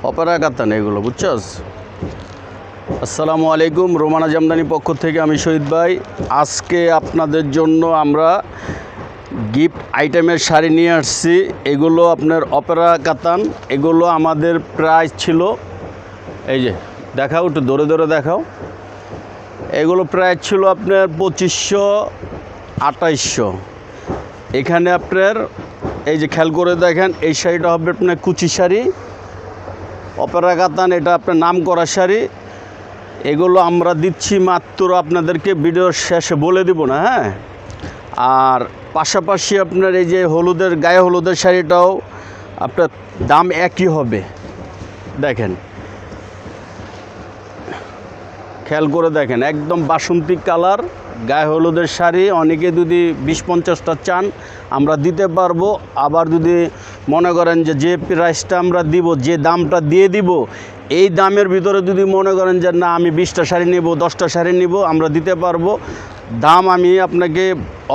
Opera কাতান এগুলো, বুঝছস? আসসালামু আলাইকুম, রোমানা জামদানি পক্ষ থেকে আমি শহীদ ভাই। আজকে আপনাদের জন্য আমরা গিফট আইটেমের শাড়ি নিয়ে আসছি। এগুলো আপনার অপেরা কাতান। এগুলো আমাদের প্রাইস ছিল, এই যে দেখাও, একটু ধরে ধরে দেখাও। এগুলো প্রাইস ছিল আপনার 2500, 2800। এখানে আপনার এই যে খেয়াল করে দেখেন, এই শাড়িটা হবে আপনার কুচি শাড়ি, অপেরা কাতান, এটা আপনার নাম করা শাড়ি। এগুলো আমরা দিচ্ছি মাত্র আপনাদেরকে ভিডিওর শেষে বলে দিব না, হ্যাঁ। আর পাশাপাশি আপনার এই যে হলুদের, গায়ে হলুদের শাড়িটাও আপনার দাম একই হবে। দেখেন, খেয়াল করে দেখেন, একদম বাসন্তী কালার গায়ে হলুদের শাড়ি। অনেকে যদি 20-50টা চান আমরা দিতে পারবো। আবার যদি মনে করেন যে প্রাইসটা আমরা দিব, যে দামটা দিয়ে দিব, এই দামের ভিতরে যদি মনে করেন যে না আমি 20টা শাড়ি নেব, 10টা শাড়ি নেব, আমরা দিতে পারবো। দাম আমি আপনাকে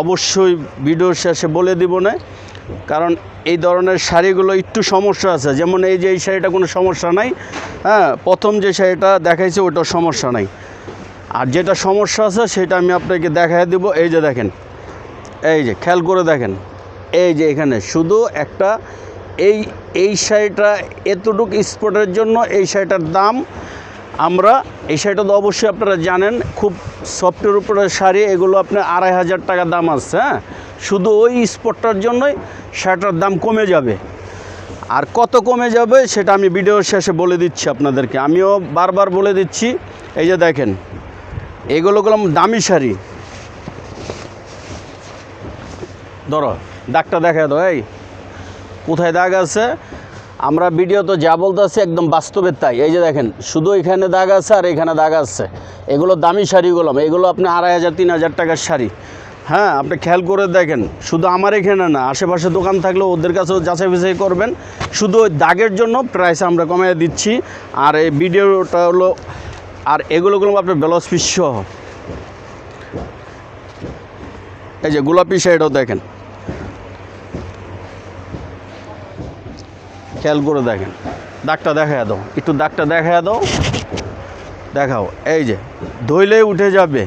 অবশ্যই ভিডিওর শেষে বলে দিব না, কারণ এই ধরনের শাড়িগুলো একটু সমস্যা আছে। যেমন এই যে এই শাড়িটা কোনো সমস্যা নাই, হ্যাঁ। প্রথম যে শাড়িটা দেখাইছে ওটার সমস্যা নাই, আর যেটা সমস্যা আছে সেটা আমি আপনাকে দেখাই দেব। এই যে দেখেন, এই যে খেয়াল করে দেখেন, এই যে এখানে শুধু একটা এই শাড়িটা এতটুকু স্পটের জন্য এই শাড়িটার দাম আমরা, এই শাড়িটা তো অবশ্যই আপনারা জানেন, খুব সফটের উপরে শাড়ি, এগুলো আপনার 2500 টাকা দাম আছে, হ্যাঁ। শুধু ওই স্পটটার জন্যই শাড়িটার দাম কমে যাবে। আর কত কমে যাবে সেটা আমি ভিডিওর শেষে বলে দিচ্ছি আপনাদেরকে। আমিও বারবার বলে দিচ্ছি। এই যে দেখেন, এগুলো দামি শাড়ি। ধরো দাগটা দেখা দাও, এই কোথায় দাগ আছে? আমরা ভিডিও তো যা বলতেছি একদম বাস্তবের তাই। এই যে দেখেন, শুধু এখানে দাগ আছে আর এখানে দাগ আছে। এগুলো দামি শাড়িগুলো, এগুলো আপনি 2500-3000 টাকার শাড়ি, হ্যাঁ। আপনি খেয়াল করে দেখেন, শুধু আমার এখানে না, আশেপাশে দোকান থাকলে ওদের কাছেও যাচাই বাছাই করবেন। শুধু ওই দাগের জন্য প্রাইস আমরা কমিয়ে দিচ্ছি। আর এই ভিডিওটা হলো, আর এগুলো আপনার ব্লাউজ পিস সহ। এই যে গোলাপি শাড়িটাও দেখেন, খেয়াল করে দেখেন, দাগটা দেখা দাও, একটু দাগটা দেখা দাও, দেখাও। এই যে ধইলেই উঠে যাবে,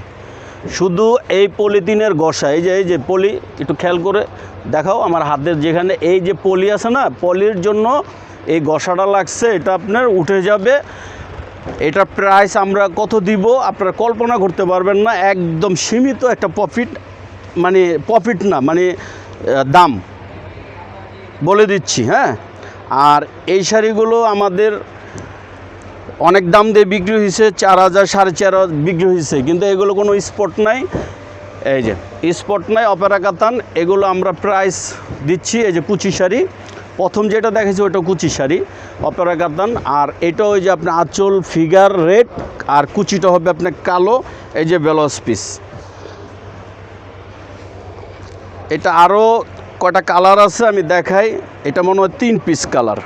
শুধু এই পলিথিনের গসা। এই যে পলি, একটু খেয়াল করে দেখাও আমার হাতের যেখানে এই যে পলি আছে না, পলির জন্য এই গসাটা লাগছে, এটা আপনার উঠে যাবে। এটা প্রাইস আমরা কত দিব আপনারা কল্পনা করতে পারবেন না। একদম সীমিত একটা প্রফিট, মানে প্রফিট না, মানে দাম বলে দিচ্ছি, হ্যাঁ। আর এই শাড়িগুলো আমাদের অনেক দাম দিয়ে বিক্রি হয়েছে, 4000, 4500 বিক্রি হয়েছে, কিন্তু এগুলো কোনো স্পট নাই। এই যে স্পট নাই, অপেরা কাতান। এগুলো আমরা প্রাইস দিচ্ছি, এই যে কুচি শাড়ি, প্রথম যেটা দেখেছি ওটা কুচি শাড়ি, অপেরা কাতান। আর এটা ওই যে আপনার আঁচল ফিগার রেড, আর কুচিটা হবে আপনার কালো। এই যে ব্লাউজ পিস, এটা আরও কয়টা কালার আছে আমি দেখাই। এটা মনে হয় 3 পিস কালার,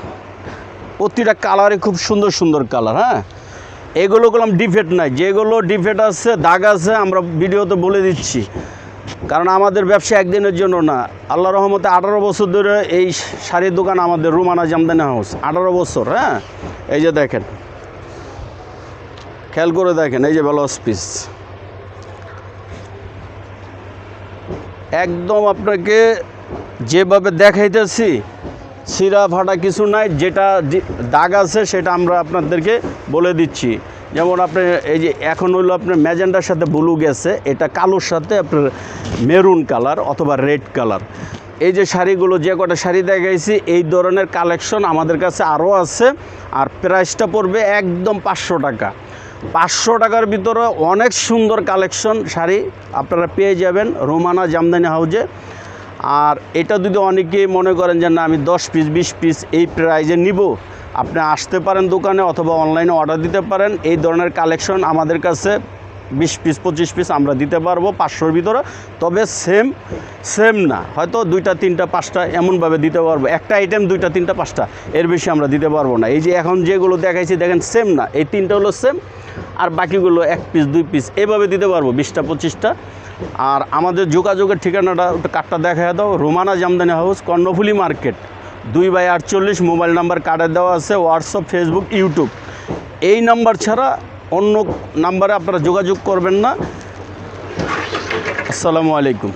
প্রতিটা কালারে খুব সুন্দর সুন্দর কালার, হ্যাঁ। এগুলো ডিফেক্ট নাই, যেগুলো ডিফেক্ট আছে, দাগ আছে, আমরা ভিডিওতে বলে দিচ্ছি। কারণ আমাদের ব্যবসা একদিনের জন্য না। আল্লাহ রহমতে 18 বছর ধরে এই শাড়ির দোকান আমাদের, রোমানা জামদানি হাউস, 18 বছর, হ্যাঁ। এই যে দেখেন, খেয়াল করে দেখেন, এই যে ব্লাউজ পিস একদম আপনাকে যেভাবে দেখাইতেছি, ছিঁড়া ফাটা কিছু নাই। যেটা দাগ আছে সেটা আমরা আপনাদেরকে বলে দিচ্ছি। যেমন আপনার এই যে এখন হলো আপনার ম্যাজেন্ডার সাথে ব্লু গেছে, এটা কালোর সাথে আপনার মেরুন কালার অথবা রেড কালার। এই যে শাড়িগুলো, যে কটা শাড়ি দেখাইছি, এই ধরনের কালেকশন আমাদের কাছে আরও আছে। আর প্রাইসটা পড়বে একদম 500 টাকা। 500 টাকার ভিতরে অনেক সুন্দর কালেকশন শাড়ি আপনারা পেয়ে যাবেন রোমানা জামদানি হাউজে। আর এটা যদি অনেকে মনে করেন যে না আমি 10 পিস 20 পিস এই প্রাইজে নিব, আপনি আসতে পারেন দোকানে, অথবা অনলাইনে অর্ডার দিতে পারেন। এই ধরনের কালেকশন আমাদের কাছে 20 পিস 25 পিস আমরা দিতে পারবো 500-র ভিতরে। তবে সেম না, হয়তো 2টা 3টা 5টা এমনভাবে দিতে পারবো। একটা আইটেম 2টা 3টা 5টা, এর বেশি আমরা দিতে পারবো না। এই যে এখন যেগুলো দেখাইছি দেখেন, সেম না, এই 3টা হলো সেম, আর বাকিগুলো 1 পিস 2 পিস এভাবে দিতে পারবো, 20টা 25টা। আর আমাদের যোগাযোগের ঠিকানাটা, কার্ডটা দেখা দাও, Romana Jamdani house, Karnaphuli market, 2/48 mobile number কার্ডে দেওয়া আছে, হোয়াটসঅ্যাপ, ফেসবুক, ইউটিউব। এই নাম্বার ছাড়া অন্য নাম্বারে আপনারা যোগাযোগ করবেন না। আসসালামু আলাইকুম।